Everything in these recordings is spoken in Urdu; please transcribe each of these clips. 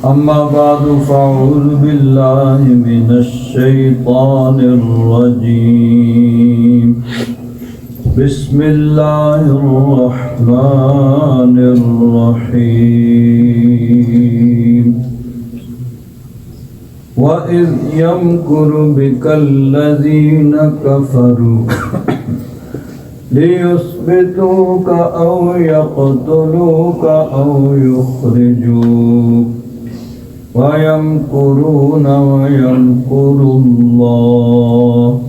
أما بعد فأعوذ بالله من الشيطان الرجيم بسم الله الرحمن الرحيم وإذ يمكر بك الذين كفروا ليثبتوك أو يقتلوك أو يخرجوك ويمكرون ويمكر الله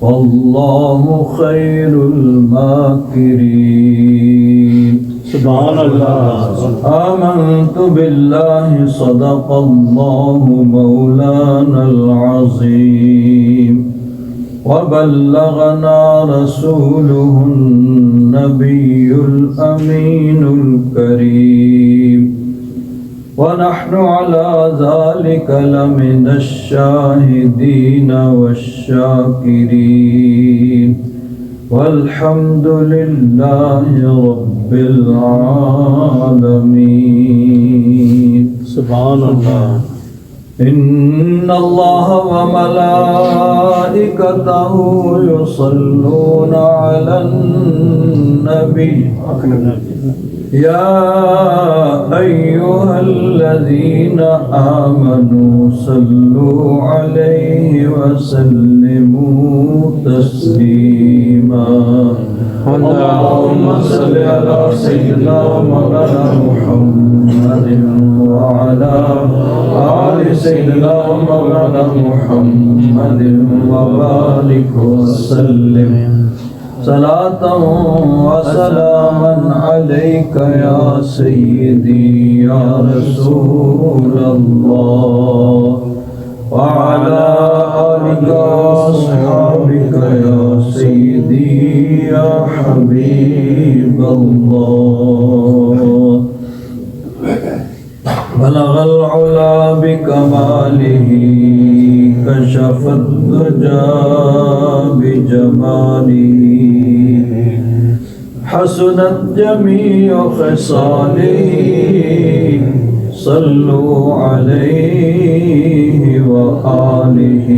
والله خير الماكرين. سبحان اللہ. آمنت بالله صدق الله مولانا العظيم وبلغنا رسوله النبي الأمين الكريم ونحن على ذلك لمن الشاهدين والشاكرين والحمد لله رب العالمين. سبحان اللہ. إن الله وملائكته يصلون على النبي يا أيها الذين آمنوا صلوا عليه وسلموا تسليما. اللهم صل على سيدنا مولانا محمد وعلى آل سيدنا مولانا محمد وبارك وسلم صلاة وسلاما عليك يا سيدي يا رسول الله وعلى آلك وأصحابك يا سيدي يا حبيب الله. بلغ العلا بكماله كشف الدجى بجماله حسنت جميع خصاله صلوا عليه وآله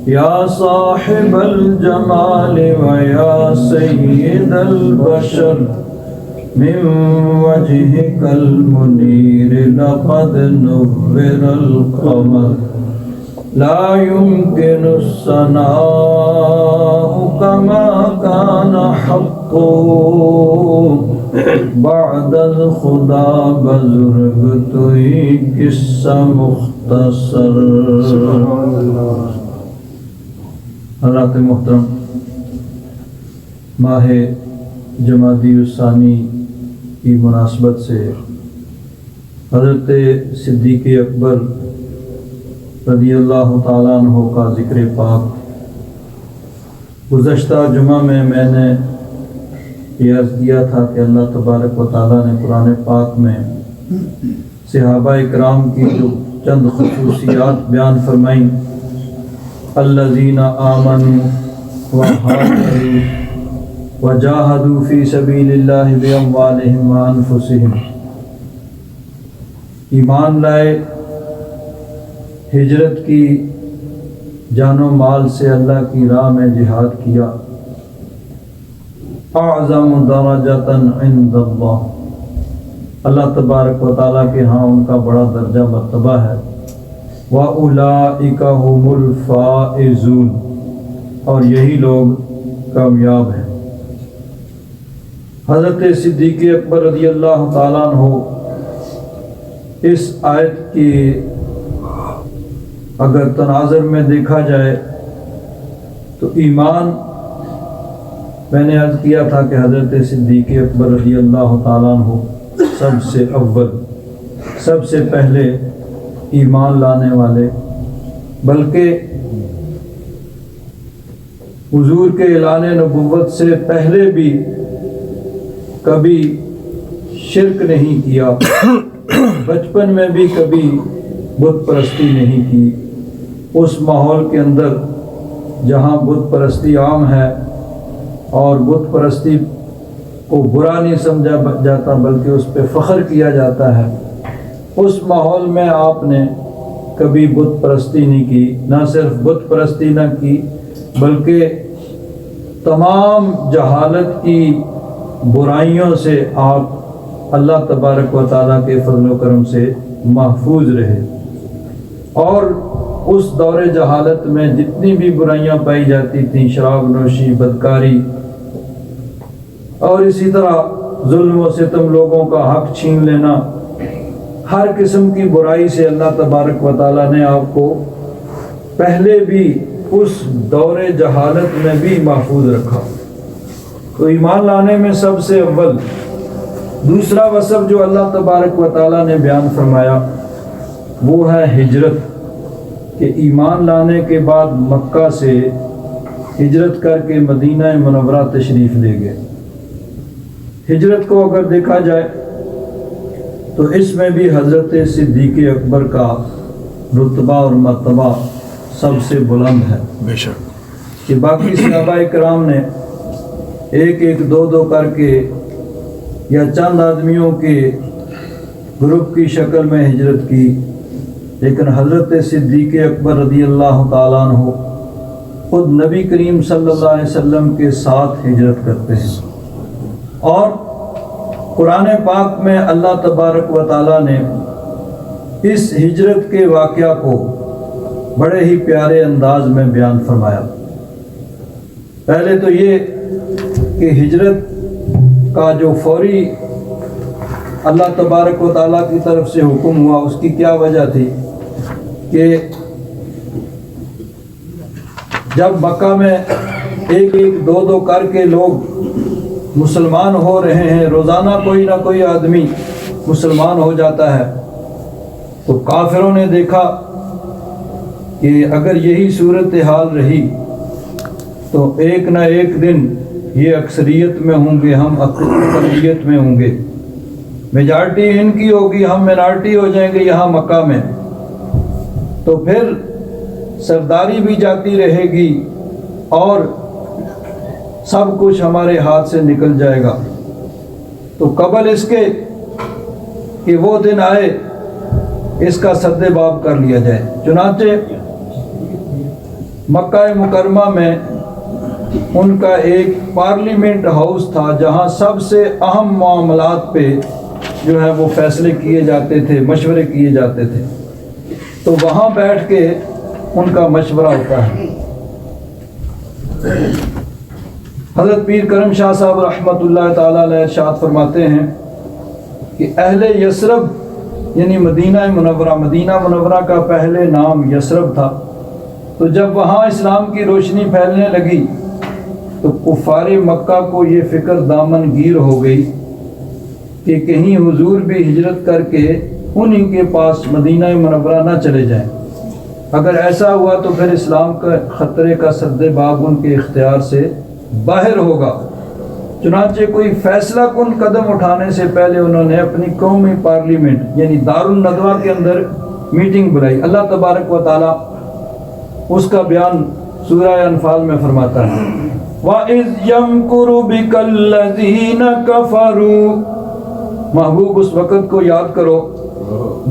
يا صاحب الجمال ويا سيد البشر من وجهك المنير لقد نور القمر لا يمكن الثناء كما كان حقه بعد الخدا بزرگ توئی قصہ مختصر. حضرات محترم، ماہ جمادی الثانی کی مناسبت سے حضرت صدیق اکبر رضی اللہ تعالیٰ عنہ کا ذکر پاک گزشتہ جمعہ میں نے یہ عرض کیا تھا کہ اللہ تبارک و تعالیٰ نے قرآن پاک میں صحابہ اکرام کی جو چند خصوصیات بیان فرمائیں، الذین آمنوا وہاجروا وجاہدوا فی سبیل اللہ باموالہم وانفسہم، ایمان لائے، ہجرت کی، جان و مال سے اللہ کی راہ میں جہاد کیا، اعظم درجۃ عند اللہ، اللہ تبارک و تعالیٰ کے ہاں ان کا بڑا درجہ مرتبہ ہے، وَأُولَئِكَ هُمُ الْفَائِزُونَ، اور یہی لوگ کامیاب ہیں. حضرت صدیق اکبر رضی اللہ تعالیٰ عنہ اس آیت کی اگر تناظر میں دیکھا جائے تو ایمان، میں نے عرض کیا تھا کہ حضرت صدیق اکبر رضی اللہ تعالیٰ عنہ سب سے اول، سب سے پہلے ایمان لانے والے، بلکہ حضور کے اعلان نبوت سے پہلے بھی کبھی شرک نہیں کیا، بچپن میں بھی کبھی بت پرستی نہیں کی. اس ماحول کے اندر جہاں بت پرستی عام ہے اور بت پرستی کو برا نہیں سمجھا جاتا بلکہ اس پہ فخر کیا جاتا ہے، اس ماحول میں آپ نے کبھی بت پرستی نہیں کی، نہ صرف بت پرستی نہ کی بلکہ تمام جہالت کی برائیوں سے آپ اللہ تبارک و تعالیٰ کے فضل و کرم سے محفوظ رہے، اور اس دور جہالت میں جتنی بھی برائیاں پائی جاتی تھیں، شراب نوشی، بدکاری اور اسی طرح ظلم و ستم، لوگوں کا حق چھین لینا، ہر قسم کی برائی سے اللہ تبارک و تعالیٰ نے آپ کو پہلے بھی اس دور جہالت میں بھی محفوظ رکھا۔ تو ایمان لانے میں سب سے اول دوسرا وصف جو اللہ تبارک و تعالیٰ نے بیان فرمایا وہ ہے ہجرت، کہ ایمان لانے کے بعد مکہ سے ہجرت کر کے مدینہ منورہ تشریف لے گئے۔ ہجرت کو اگر دیکھا جائے تو اس میں بھی حضرت صدیق اکبر کا رتبہ اور مرتبہ سب سے بلند ہے، بے شک، کہ باقی صحابہ کرام نے ایک ایک دو دو کر کے یا چند آدمیوں کے گروپ کی شکل میں ہجرت کی، لیکن حضرت صدیق اکبر رضی اللہ تعالیٰ عنہ خود نبی کریم صلی اللہ علیہ وسلم کے ساتھ ہجرت کرتے ہیں، اور قرآن پاک میں اللہ تبارک و تعالیٰ نے اس ہجرت کے واقعہ کو بڑے ہی پیارے انداز میں بیان فرمایا۔ پہلے تو یہ کہ ہجرت کا جو فوری اللہ تبارک و تعالیٰ کی طرف سے حکم ہوا، اس کی کیا وجہ تھی کہ جب مکہ میں ایک ایک دو دو کر کے لوگ مسلمان ہو رہے ہیں، روزانہ کوئی نہ کوئی آدمی مسلمان ہو جاتا ہے، تو کافروں نے دیکھا کہ اگر یہی صورتحال رہی تو ایک نہ ایک دن یہ اکثریت میں ہوں گے، ہم اقلیت میں ہوں گے، میجارٹی ان کی ہوگی، ہم مینارٹی ہو جائیں گے یہاں مکہ میں، تو پھر سرداری بھی جاتی رہے گی اور سب کچھ ہمارے ہاتھ سے نکل جائے گا۔ تو قبل اس کے کہ وہ دن آئے اس کا سد باب کر لیا جائے، چنانچہ مکہ مکرمہ میں ان کا ایک پارلیمنٹ ہاؤس تھا جہاں سب سے اہم معاملات پہ جو ہے وہ فیصلے کیے جاتے تھے، مشورے کیے جاتے تھے، تو وہاں بیٹھ کے ان کا مشورہ ہوتا ہے۔ حضرت پیر کرم شاہ صاحب رحمۃ اللہ تعالیٰ علیہ ارشاد فرماتے ہیں کہ اہل یثرب یعنی مدینہ منورہ کا پہلے نام یثرب تھا، تو جب وہاں اسلام کی روشنی پھیلنے لگی تو کفار مکہ کو یہ فکر دامن گیر ہو گئی کہ کہیں حضور بھی ہجرت کر کے انہی کے پاس مدینہ منورہ نہ چلے جائیں، اگر ایسا ہوا تو پھر اسلام کا خطرے کا سد باب ان کے اختیار سے باہر ہوگا۔ چنانچہ کوئی فیصلہ کن قدم اٹھانے سے پہلے انہوں نے اپنی قومی پارلیمنٹ یعنی دار الندوہ کے اندر میٹنگ بلائی۔ اللہ تبارک و تعالیٰ اس کا بیان سورہ انفال میں فرماتا ہے، وَإِذْ يَمْكُرُ بِكَ الَّذِينَ كَفَرُوا، محبوب اس وقت کو یاد کرو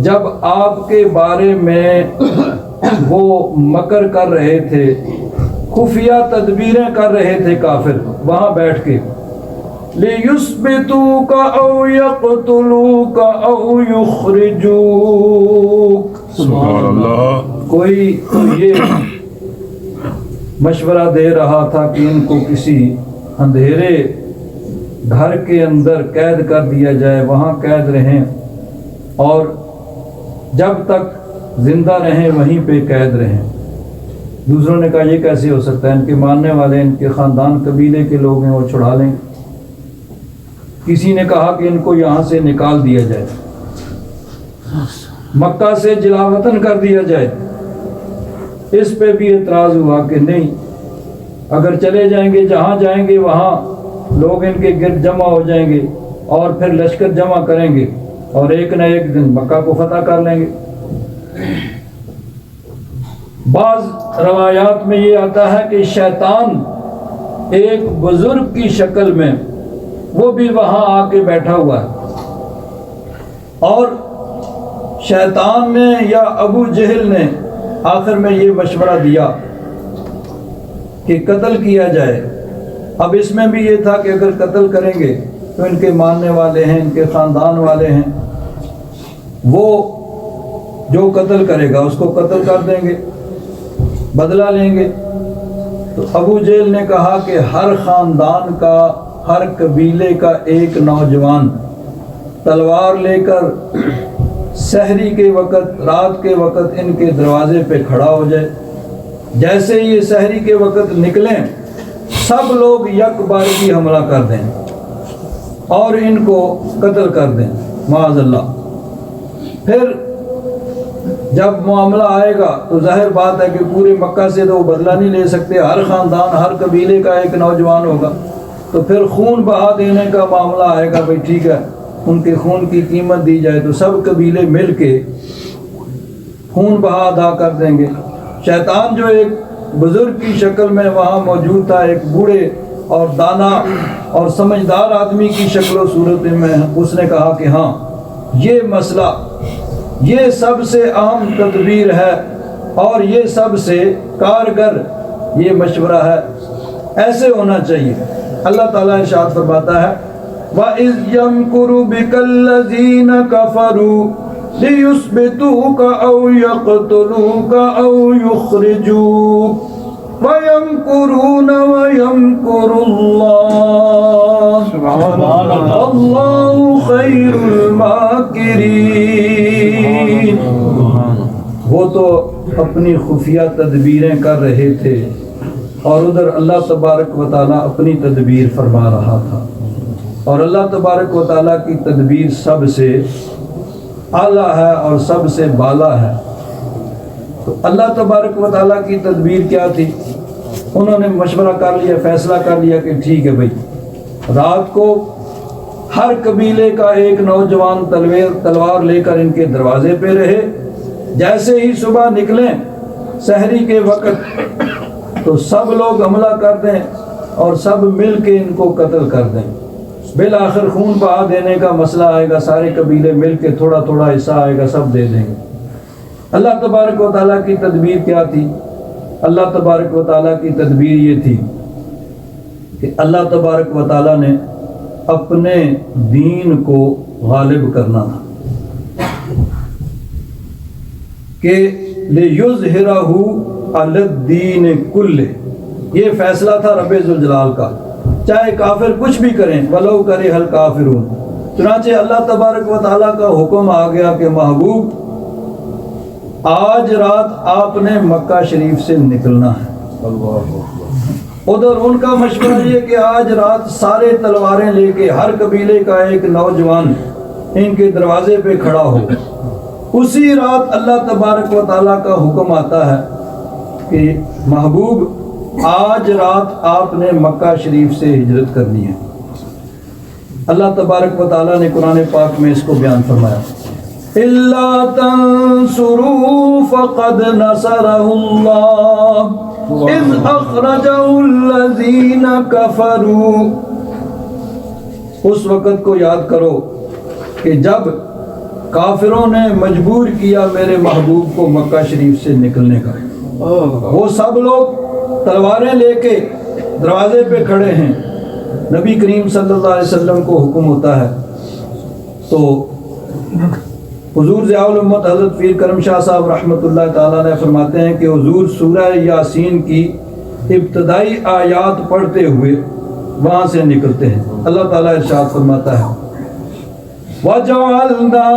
جب آپ کے بارے میں وہ مکر کر رہے تھے، خفیہ تدبیریں کر رہے تھے کافر وہاں بیٹھ کے، لِيُثْبِتُوكَ أَوْ يَقْتُلُوكَ أَوْ يُخْرِجُوكَ، سبحان اللہ، کوئی یہ مشورہ دے رہا تھا کہ ان کو کسی اندھیرے گھر کے اندر قید کر دیا جائے، وہاں قید رہیں اور جب تک زندہ رہیں وہیں پہ قید رہیں۔ دوسروں نے کہا یہ کیسے ہو سکتا ہے، ان کے ماننے والے ان کے خاندان قبیلے کے لوگ ہیں، وہ چھڑا لیں۔ کسی نے کہا کہ ان کو یہاں سے نکال دیا جائے، مکہ سے جلا وطن کر دیا جائے۔ اس پہ بھی اعتراض ہوا کہ نہیں، اگر چلے جائیں گے جہاں جائیں گے وہاں لوگ ان کے گرد جمع ہو جائیں گے اور پھر لشکر جمع کریں گے اور ایک نہ ایک دن مکہ کو فتح کر لیں گے۔ بعض روایات میں یہ آتا ہے کہ شیطان ایک بزرگ کی شکل میں وہ بھی وہاں آ کے بیٹھا ہوا ہے۔ اور شیطان نے یا ابو جہل نے آخر میں یہ مشورہ دیا کہ قتل کیا جائے۔ اب اس میں بھی یہ تھا کہ اگر قتل کریں گے تو ان کے ماننے والے ہیں، ان کے خاندان والے ہیں، وہ جو قتل کرے گا اس کو قتل کر دیں گے، بدلہ لیں گے۔ تو ابو جہل نے کہا کہ ہر خاندان کا، ہر قبیلے کا ایک نوجوان تلوار لے کر سحری کے وقت، رات کے وقت ان کے دروازے پہ کھڑا ہو جائے۔ جیسے یہ سحری کے وقت نکلیں سب لوگ یک بارگی حملہ کر دیں اور ان کو قتل کر دیں معاذ اللہ۔ پھر جب معاملہ آئے گا تو ظاہر بات ہے کہ پورے مکہ سے تو وہ بدلہ نہیں لے سکتے، ہر خاندان، ہر قبیلے کا ایک نوجوان ہوگا، تو پھر خون بہا دینے کا معاملہ آئے گا۔ بھئی ٹھیک ہے، ان کے خون کی قیمت دی جائے، تو سب قبیلے مل کے خون بہا ادا کر دیں گے۔ شیطان جو ایک بزرگ کی شکل میں وہاں موجود تھا، ایک بوڑھے اور دانا اور سمجھدار آدمی کی شکل و صورت میں، اس نے کہا کہ ہاں یہ مسئلہ، یہ سب سے اہم تدبیر ہے اور یہ سب سے کارگر یہ مشورہ ہے، ایسے ہونا چاہیے۔ اللہ تعالیٰ ارشاد فرماتا ہے وَإِذْ يَمْكُرُ بِكَ الَّذِينَ كَفَرُوا لِيُثْبِتُوكَ أَوْ يَقْتُلُوكَ أَوْ يُخْرِجُوكَ وَيَمْكُرُونَ وَيَمْكُرُ اللَّهُ وَاللَّهُ خَيْرُ الْمَاكِرِينَ۔ وہ تو اپنی خفیہ تدبیریں کر رہے تھے اور ادھر اللہ تبارک و تعالیٰ اپنی تدبیر فرما رہا تھا، اور اللہ تبارک و تعالیٰ کی تدبیر سب سے اعلیٰ ہے اور سب سے بالا ہے۔ تو اللہ تبارک و تعالیٰ کی تدبیر کیا تھی؟ انہوں نے مشورہ کر لیا، فیصلہ کر لیا کہ ٹھیک ہے بھائی، رات کو ہر قبیلے کا ایک نوجوان تلوار لے کر ان کے دروازے پہ رہے، جیسے ہی صبح نکلیں سحری کے وقت تو سب لوگ حملہ کر دیں اور سب مل کے ان کو قتل کر دیں۔ بالآخر خون بہا دینے کا مسئلہ آئے گا، سارے قبیلے مل کے تھوڑا تھوڑا حصہ آئے گا، سب دے دیں گے۔ اللہ تبارک و تعالیٰ کی تدبیر کیا تھی؟ اللہ تبارک و تعالیٰ کی تدبیر یہ تھی کہ اللہ تبارک و تعالیٰ نے اپنے دین کو غالب کرنا تھا کہ لِيُظْهِرَهُ عَلَى الدِّينِ كُلِّهِ۔ یہ فیصلہ تھا رب ذوالجلال کا، چاہے کافر کچھ بھی کریں، وَلَوْ كَرِهَ الْكَافِرُونَ۔ چنانچہ اللہ تبارک و تعالیٰ کا حکم آ گیا کہ محبوب آج رات آپ نے مکہ شریف سے نکلنا ہے۔ ادھر ان کا مشورہ یہ کہ آج رات سارے تلواریں لے کے ہر قبیلے کا ایک نوجوان ان کے دروازے پہ کھڑا ہو۔ اسی رات اللہ تبارک و تعالیٰ کا حکم آتا ہے کہ محبوب آج رات آپ نے مکہ شریف سے ہجرت کرنی ہے۔ اللہ تبارک و تعالیٰ نے قرآن پاک میں اس کو بیان فرمایا إِلَّا تَنْصُرُوا فَقَدْ نَصَرَهُ اللَّهُ إِذْ أَخْرَجَهُ الَّذِينَ كَفَرُوا۔ اس وقت کو یاد کرو کہ جب کافروں نے مجبور کیا میرے محبوب کو مکہ شریف سے نکلنے کا، وہ سب لوگ تلواریں لے کے دروازے پہ کھڑے ہیں، نبی کریم صلی اللہ علیہ وسلم کو حکم ہوتا ہے۔ تو حضور ضیاء الامت حضرت پیر کرم شاہ صاحب رحمۃ اللہ تعالیٰ نے فرماتے ہیں کہ حضور سورہ یاسین کی ابتدائی آیات پڑھتے ہوئے وہاں سے نکلتے ہیں۔ اللہ تعالیٰ ارشاد فرماتا ہے وَجَعَلْنَا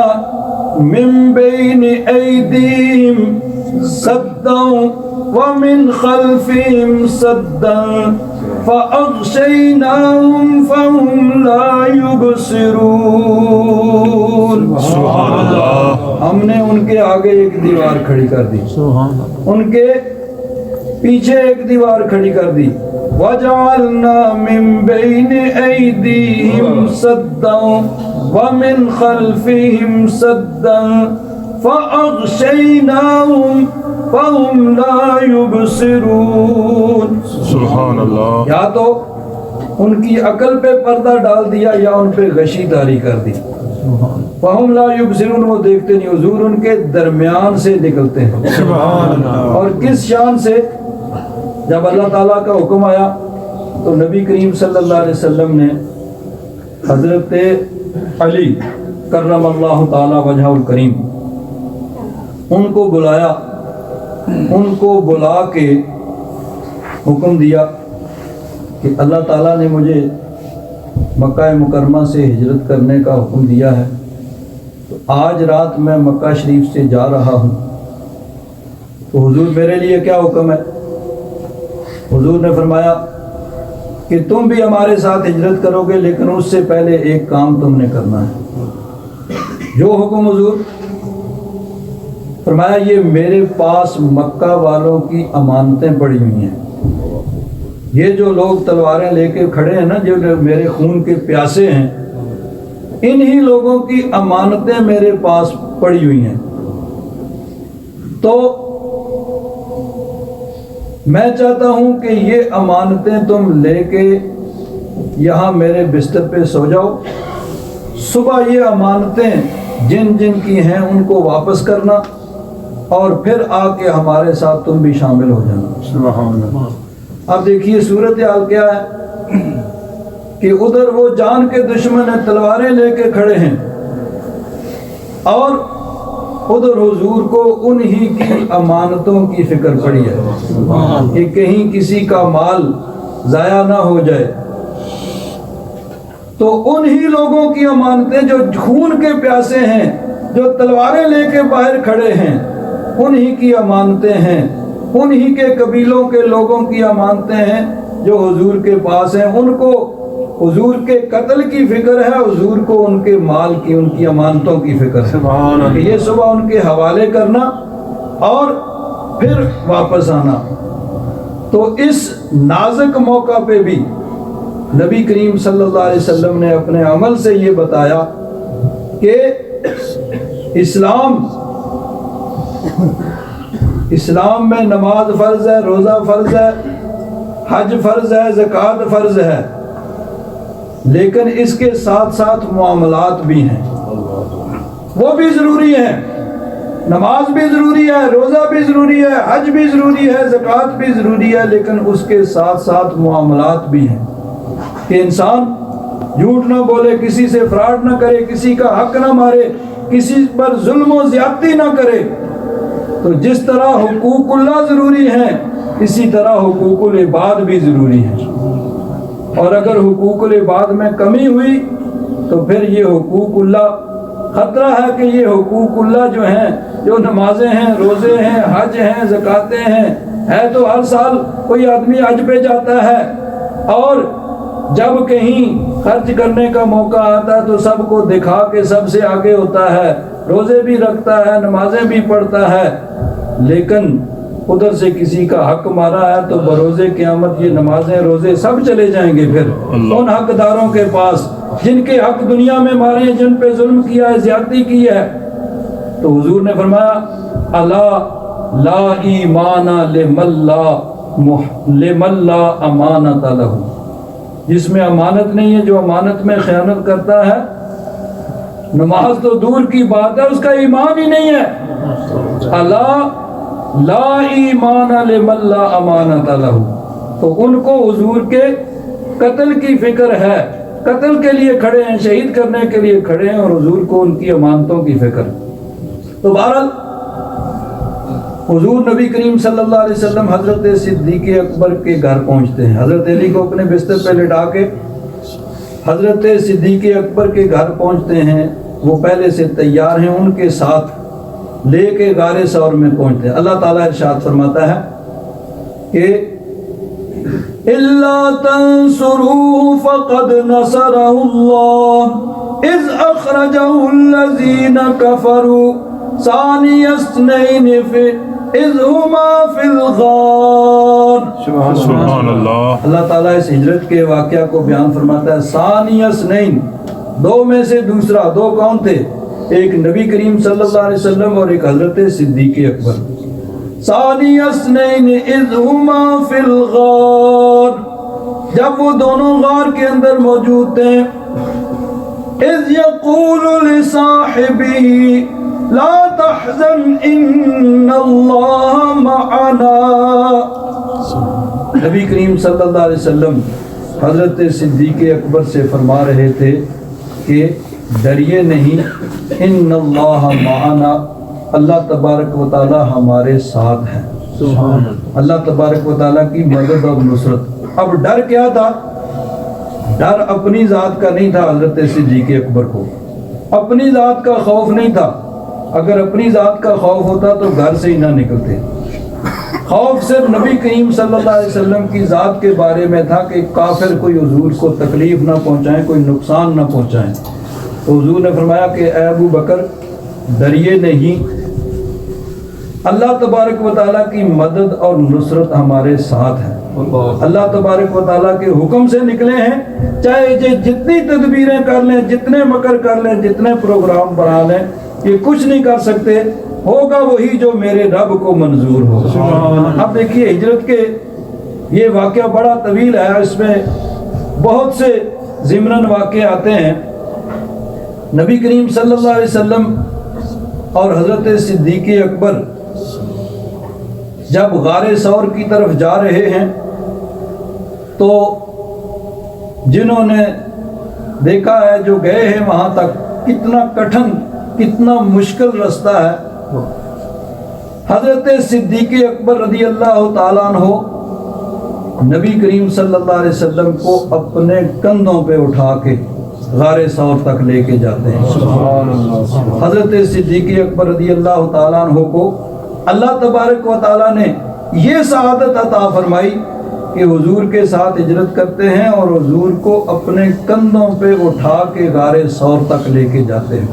مِن بَيْنِ أَيْدِيهِمْ سَدًّا وَمِنْ خَلْفِهِمْ سَدًّا فَأَغْشَيْنَاهُمْ فَهُمْ لَا يُبْصِرُونَ۔ سبحان اللہ۔ ہم نے ان کے آگے ایک دیوار کھڑی کر دی، ان کے پیچھے ایک دیوار کھڑی کر دی۔ وَجَعَلْنَا مِن بَيْنِ أَيْدِيهِمْ سَدًّا وَمِنْ خَلْفِهِمْ سَدًّا فَأَغْشَيْنَاهُمْ فَهُمْ لَا يُبْصِرُونَ۔ سبحان اللہ۔ یا تو ان کی عقل پہ پردہ ڈال دیا یا ان پہ غشی طاری کر دی. فہم لا یبصرون، وہ دیکھتے نہیں. حضور ان کے درمیان سے نکلتے ہیں. اور کس شان سے؟ جب اللہ تعالیٰ کا حکم آیا تو نبی کریم صلی اللہ علیہ وسلم نے حضرت علی کرم اللہ تعالیٰ وجہ الکریم ان کو بلایا. ان کو بلا کے حکم دیا کہ اللہ تعالیٰ نے مجھے مکہ مکرمہ سے ہجرت کرنے کا حکم دیا ہے، تو آج رات میں مکہ شریف سے جا رہا ہوں، تو حضور میرے لیے کیا حکم ہے؟ حضور نے فرمایا کہ تم بھی ہمارے ساتھ ہجرت کرو گے، لیکن اس سے پہلے ایک کام تم نے کرنا ہے. جو حکم حضور؟ فرمایا یہ میرے پاس مکہ والوں کی امانتیں پڑی ہوئی ہیں. یہ جو لوگ تلواریں لے کے کھڑے ہیں نا، جو میرے خون کے پیاسے ہیں، انہی لوگوں کی امانتیں میرے پاس پڑی ہوئی ہیں. تو میں چاہتا ہوں کہ یہ امانتیں تم لے کے یہاں میرے بستر پہ سو جاؤ. صبح یہ امانتیں جن جن کی ہیں ان کو واپس کرنا، اور پھر آ کے ہمارے ساتھ تم بھی شامل ہو جانا. سبحان اللہ. اب دیکھیے صورتحال کیا ہے کہ ادھر وہ جان کے دشمن ہیں، تلواریں لے کے کھڑے ہیں، اور ادھر حضور کو انہی کی امانتوں کی فکر پڑی ہے کہ کہیں کسی کا مال ضائع نہ ہو جائے. تو انہی لوگوں کی امانتیں جو خون کے پیاسے ہیں، جو تلواریں لے کے باہر کھڑے ہیں، انہی کی امانتیں ہیں. انہی کے قبیلوں کے لوگوں کی امانتیں ہیں جو حضور کے پاس ہیں. ان کو حضور کے قتل کی فکر ہے، حضور کو ان کے مال کی، ان کی امانتوں کی فکر ہے کہ یہ صبح ان کے حوالے کرنا اور پھر واپس آنا. تو اس نازک موقع پہ بھی نبی کریم صلی اللہ علیہ وسلم نے اپنے عمل سے یہ بتایا کہ اسلام میں نماز فرض ہے، روزہ فرض ہے، حج فرض ہے، زکوٰۃ فرض ہے، لیکن اس کے ساتھ ساتھ معاملات بھی ہیں، وہ بھی ضروری ہیں. نماز بھی ضروری ہے، روزہ بھی ضروری ہے، حج بھی ضروری ہے، زکوٰۃ بھی ضروری ہے، لیکن اس کے ساتھ ساتھ معاملات بھی ہیں کہ انسان جھوٹ نہ بولے، کسی سے فراڈ نہ کرے، کسی کا حق نہ مارے، کسی پر ظلم و زیادتی نہ کرے. تو جس طرح حقوق اللہ ضروری ہیں، اسی طرح حقوق العباد بھی ضروری ہیں. اور اگر حقوق العباد میں کمی ہوئی تو پھر یہ حقوق اللہ، خطرہ ہے کہ یہ حقوق اللہ جو ہیں، جو نمازیں ہیں، روزے ہیں، حج ہیں، زکاتیں ہیں، ہے تو ہر سال کوئی آدمی حج پہ جاتا ہے، اور جب کہیں خرچ کرنے کا موقع آتا ہے تو سب کو دکھا کے سب سے آگے ہوتا ہے، روزے بھی رکھتا ہے، نمازیں بھی پڑھتا ہے، لیکن ادھر سے کسی کا حق مارا ہے تو بروز قیامت یہ نمازیں، روزے سب چلے جائیں گے پھر ان حقداروں کے پاس جن کے حق دنیا میں مارے ہیں، جن پہ ظلم کیا ہے، زیادتی کی ہے. تو حضور نے فرمایا الا لا ایمان لمن لا امانت لہ، جس میں امانت نہیں ہے، جو امانت میں خیانت کرتا ہے، نماز تو دور کی بات ہے، اس کا ایمان ہی نہیں ہے. الا لا ایمان لمن لا امانت لہ. تو ان کو حضور کے قتل کی فکر ہے، قتل کے لیے کھڑے ہیں، شہید کرنے کے لیے کھڑے ہیں، اور حضور کو ان کی امانتوں کی فکر. تو بہرحال حضور نبی کریم صلی اللہ علیہ وسلم حضرت صدیق اکبر کے گھر پہنچتے ہیں. حضرت علی کو اپنے بستر پہ لٹا کے حضرت صدیق اکبر کے گھر پہنچتے ہیں. وہ پہلے سے تیار ہیں، ان کے ساتھ لے کے غار ثور میں پہنچتے ہیں. اللہ تعالیٰ ارشاد فرماتا ہے کہ اِلَّا تَنْصُرُوهُ فَقَدْ نَصَرَهُ اللَّهُ إِذْ أَخْرَجَهُ الَّذِينَ كَفَرُوا ثَانِيَ اثْنَيْنِ إِذْ هُمَا فِي الْغَارِ. سبحان اللہ. اللہ تعالیٰ اس ہجرت کے واقعہ کو بیان فرماتا ہے. ثَانِيَ اثْنَيْنِ، دو میں سے دوسرا. دو کون تھے؟ ایک نبی کریم صلی اللہ علیہ وسلم اور ایک حضرت صدیق اکبر. ثانی اثنین اذ ہما فی الغار، جب وہ دونوں غار کے اندر موجود تھے، اذ یقول لصاحبہ لا تحزن ان اللہ معنا۔ نبی کریم صلی اللہ علیہ وسلم حضرت صدیق اکبر سے فرما رہے تھے کہ ڈریے نہیں، ان اللہ معنا، اللہ تبارک و تعالی ہمارے ساتھ ہیں۔ اللہ تبارک و تعالیٰ کی مدد اور نصرت۔ اب ڈر کیا تھا؟ ڈر اپنی ذات کا نہیں تھا، حضرت صدیق اکبر کو اپنی ذات کا خوف نہیں تھا۔ اگر اپنی ذات کا خوف ہوتا تو گھر سے ہی نہ نکلتے۔ خوف صرف نبی کریم صلی اللہ علیہ وسلم کی ذات کے بارے میں تھا کہ کافر کوئی حضور کو تکلیف نہ پہنچائیں، کوئی نقصان نہ پہنچائیں۔ تو حضور نے فرمایا کہ اے ابو بکر ڈریے نہیں، اللہ تبارک و تعالیٰ کی مدد اور نصرت ہمارے ساتھ ہے۔ اللہ تبارک و تعالیٰ کے حکم سے نکلے ہیں، چاہے یہ جتنی تدبیریں کر لیں، جتنے مکر کر لیں، جتنے پروگرام بنا لیں، یہ کچھ نہیں کر سکتے، ہوگا وہی جو میرے رب کو منظور ہو۔ اب دیکھیے ہجرت کے یہ واقعہ بڑا طویل ہے، اس میں بہت سے ضمناً واقعے آتے ہیں۔ نبی کریم صلی اللہ علیہ وسلم اور حضرت صدیق اکبر جب غار ثور کی طرف جا رہے ہیں تو جنہوں نے دیکھا ہے، جو گئے ہیں وہاں تک، کتنا کٹھن، کتنا مشکل رستہ ہے۔ حضرت صدیق اکبر رضی اللہ تعالیٰ عنہ نبی کریم صلی اللہ علیہ وسلم کو اپنے کندھوں پہ اٹھا کے غار ثور تک لے کے جاتے ہیں۔ حضرت صدیق اکبر رضی اللہ تعالیٰ عنہ کو اللہ تبارک و تعالیٰ نے یہ سعادت عطا فرمائی کہ حضور کے ساتھ ہجرت کرتے ہیں اور حضور کو اپنے کندھوں پہ اٹھا کے غار ثور تک لے کے جاتے ہیں۔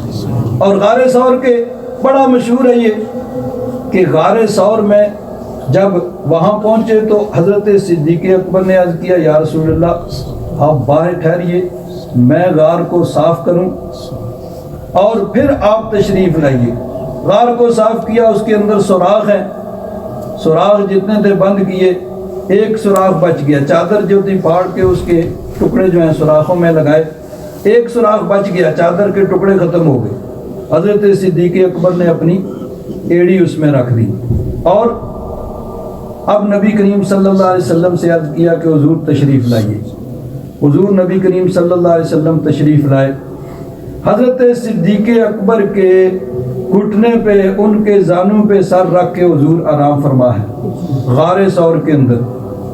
اور غار ثور کے بڑا مشہور ہے یہ کہ غار ثور میں جب وہاں پہنچے تو حضرت صدیق اکبر نے عرض کیا، یا رسول اللہ آپ باہر ٹھہریے، میں غار کو صاف کروں اور پھر آپ تشریف لائیے۔ غار کو صاف کیا، اس کے اندر سوراخ ہیں، سوراخ جتنے تھے بند کیے، ایک سوراخ بچ گیا، چادر جو تھی پھاڑ کے اس کے ٹکڑے جو ہیں سوراخوں میں لگائے، ایک سوراخ بچ گیا، چادر کے ٹکڑے ختم ہو گئے۔ حضرت صدیق اکبر نے اپنی ایڑی اس میں رکھ دی اور اب نبی کریم صلی اللہ علیہ وسلم سے عرض کیا کہ حضور تشریف لائیے۔ حضور نبی کریم صلی اللہ علیہ وسلم تشریف لائے۔ حضرت صدیق اکبر کے گھٹنے پہ، ان کے زانوں پہ سر رکھ کے حضور آرام فرما ہے غار ثور کے اندر۔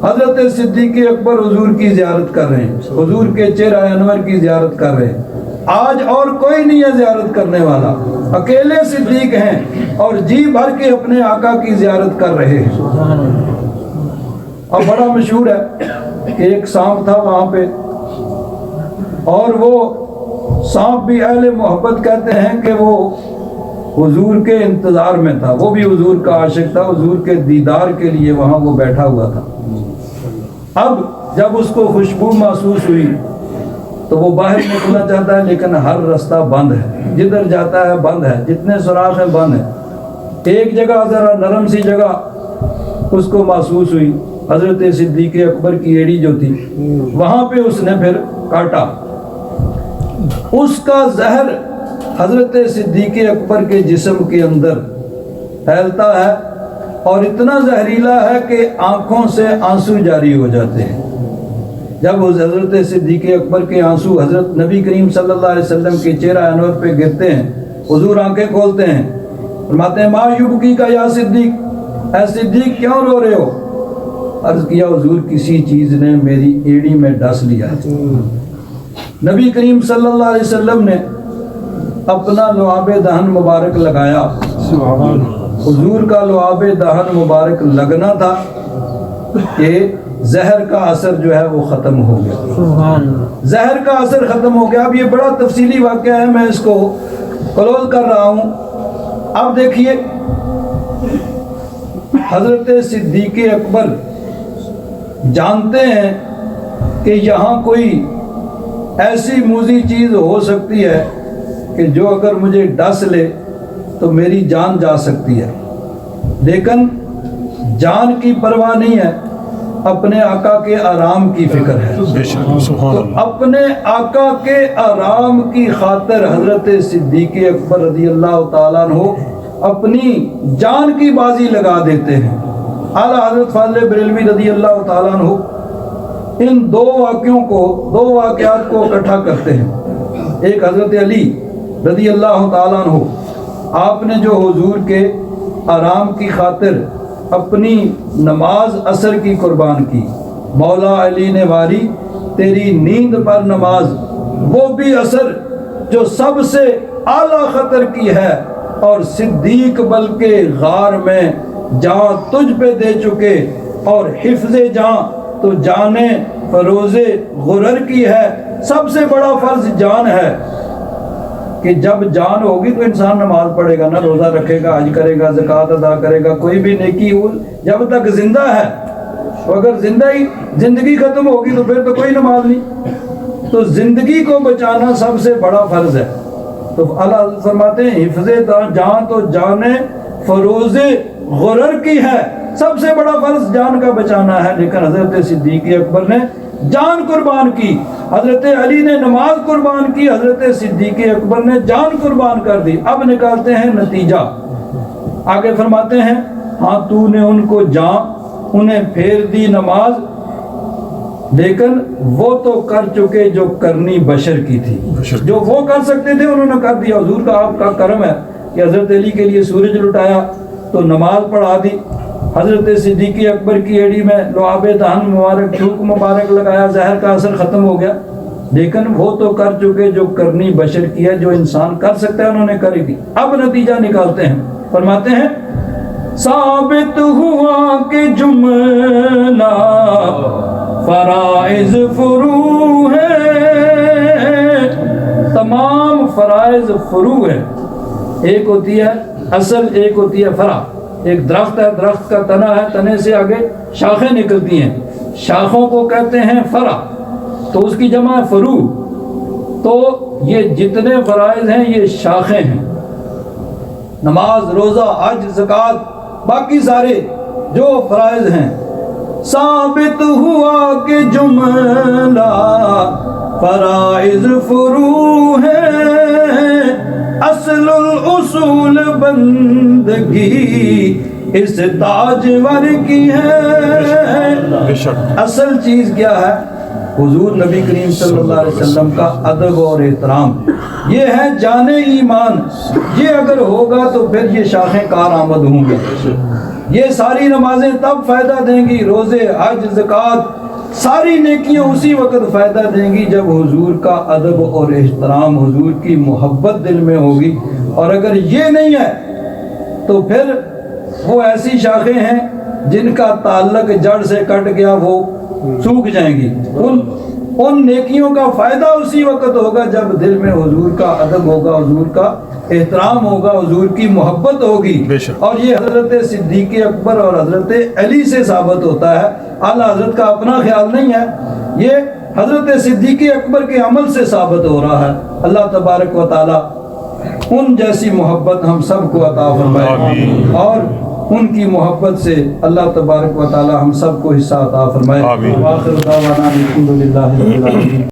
حضرت صدیق اکبر حضور کی زیارت کر رہے ہیں، حضور کے چہرہ انور کی زیارت کر رہے ہیں۔ آج اور کوئی نہیں ہے زیارت کرنے والا، اکیلے صدیق ہیں اور جی بھر کے اپنے آقا کی زیارت کر رہے ہیں۔ اب بڑا مشہور ہے کہ ایک سانپ تھا وہاں پہ، اور وہ سانپ بھی اہل محبت کہتے ہیں کہ وہ حضور کے انتظار میں تھا، وہ بھی حضور کا عاشق تھا، حضور کے دیدار کے لیے وہاں وہ بیٹھا ہوا تھا۔ اب جب اس کو خوشبو محسوس ہوئی تو وہ باہر نکلنا چاہتا ہے، لیکن ہر رستہ بند ہے، جدھر جاتا ہے بند ہے، جتنے سوراخ ہیں بند ہیں۔ ایک جگہ ذرا نرم سی جگہ اس کو محسوس ہوئی، حضرت صدیق اکبر کی ایڑی جو تھی وہاں پہ اس نے پھر کاٹا۔ اس کا زہر حضرت صدیق اکبر کے جسم کے اندر پھیلتا ہے اور اتنا زہریلا ہے کہ آنکھوں سے آنسو جاری ہو جاتے ہیں۔ جب حضرت صدیق اکبر کے آنسو حضرت نبی کریم صلی اللہ علیہ وسلم کے چہرہ انور پہ گرتے ہیں، حضور آنکھیں کھولتے ہیں، فرماتے ہیں ما یبکی کا یا صدیق، اے صدیق کیوں رو رہے ہو؟ عرض کیا حضور کسی چیز نے میری ایڑی میں ڈس لیا ہے۔ نبی کریم صلی اللہ علیہ وسلم نے اپنا لعاب دہن مبارک لگایا، حضور کا لعاب دہن مبارک لگنا تھا کہ زہر کا اثر جو ہے وہ ختم ہو گیا، زہر کا اثر ختم ہو گیا۔ اب یہ بڑا تفصیلی واقعہ ہے، میں اس کو کلوز کر رہا ہوں۔ اب دیکھیے حضرت صدیق اکبر جانتے ہیں کہ یہاں کوئی ایسی موذی چیز ہو سکتی ہے کہ جو اگر مجھے ڈس لے تو میری جان جا سکتی ہے، لیکن جان کی پرواہ نہیں ہے، اپنے آقا کے آرام کی فکر ہے. بے شک سبحان تو اللہ. اپنے آقا کے آرام کی خاطر حضرت صدیق اکبر رضی اللہ تعالیٰ عنہ اپنی جان کی بازی لگا دیتے ہیں. اعلیٰ حضرت فاضل بریلوی رضی اللہ تعالیٰ عنہ ان دو واقعات کو اکٹھا کرتے ہیں. ایک حضرت علی رضی اللہ تعالیٰ عنہ، آپ نے جو حضور کے آرام کی خاطر اپنی نماز عصر کی قربان کی. مولا علی نے واری تیری نیند پر نماز، وہ بھی عصر جو سب سے اعلیٰ خطر کی ہے، اور صدیق بلکہ غار میں جان تجھ پہ دے چکے، اور حفظ جان تو جانے فروز غرر کی ہے. سب سے بڑا فرض جان ہے کہ جب جان ہوگی تو انسان نماز پڑھے گا نا، روزہ رکھے گا، حج کرے گا، زکوٰۃ ادا کرے گا، کوئی بھی نیکی ہو جب تک زندہ ہے. تو اگر زندگی ختم ہوگی تو پھر تو کوئی نماز نہیں. تو زندگی کو بچانا سب سے بڑا فرض ہے. تو اللہ فرماتے ہیں حفظ جان تو جانے فروز غرر کی ہے. سب سے بڑا فرض جان کا بچانا ہے. لیکن حضرت صدیق اکبر نے جان قربان کی، حضرت علی نے نماز قربان کی، حضرت صدیق اکبر نے جان قربان کر دی. اب نکالتے ہیں نتیجہ. آگے فرماتے ہیں ہاں تو نے ان کو جان، انہیں پھیر دی نماز، لیکن وہ تو کر چکے جو کرنی بشر کی تھی. جو وہ کر سکتے تھے انہوں نے کر دیا. حضور کا آپ کا کرم ہے کہ حضرت علی کے لیے سورج لٹایا تو نماز پڑھا دی. حضرت صدیق اکبر کی ایڑی میں لعاب دہن مبارک تھوک مبارک لگایا، زہر کا اثر ختم ہو گیا. لیکن وہ تو کر چکے جو کرنی بشر کی ہے، جو انسان کر سکتا ہے انہوں نے کری دی. اب نتیجہ نکالتے ہیں. فرماتے ہیں ثابت ہوا کہ جملہ فرائض فرو ہے. تمام فرائض فرو ہے. ایک ہوتی ہے اصل، ایک ہوتی ہے فرع. ایک درخت ہے، درخت کا تنا ہے، تنے سے آگے شاخیں نکلتی ہیں، شاخوں کو کہتے ہیں فرع. تو اس کی جمع ہے فرو. تو یہ جتنے فرائض ہیں یہ شاخیں ہیں. نماز، روزہ، حج، زکوٰۃ، باقی سارے جو فرائض ہیں. ثابت ہوا کہ جملہ فرائض فرو ہے، اصل الاصول بندگی اس تاجور کی ہے. اصل چیز کیا ہے؟ حضور نبی کریم صلی اللہ علیہ وسلم کا ادب اور احترام. یہ ہے جان ایمان. یہ اگر ہوگا تو پھر یہ شاخیں کارآمد ہوں گی. یہ ساری نمازیں تب فائدہ دیں گی، روزے، حج، زکوٰۃ، ساری نیکیاں اسی وقت فائدہ دیں گی جب حضور کا ادب اور احترام، حضور کی محبت دل میں ہوگی. اور اگر یہ نہیں ہے تو پھر وہ ایسی شاخیں ہیں جن کا تعلق جڑ سے کٹ گیا، وہ سوکھ جائیں گی. ان نیکیوں کا فائدہ اسی وقت ہوگا جب دل میں حضور کا ادب ہوگا، حضور کا احترام ہوگا، حضور کی محبت ہوگی. اور یہ حضرت صدیق اکبر اور حضرت علی سے ثابت ہوتا ہے. اعلیٰ حضرت کا اپنا خیال نہیں ہے، یہ حضرت صدیق اکبر کے عمل سے ثابت ہو رہا ہے. اللہ تبارک و تعالی ان جیسی محبت ہم سب کو عطا فرمائے، اور ان کی محبت سے اللہ تبارک و تعالی ہم سب کو حصہ عطا فرمائے. آخر دعوانا الحمدللہ رب العالمین.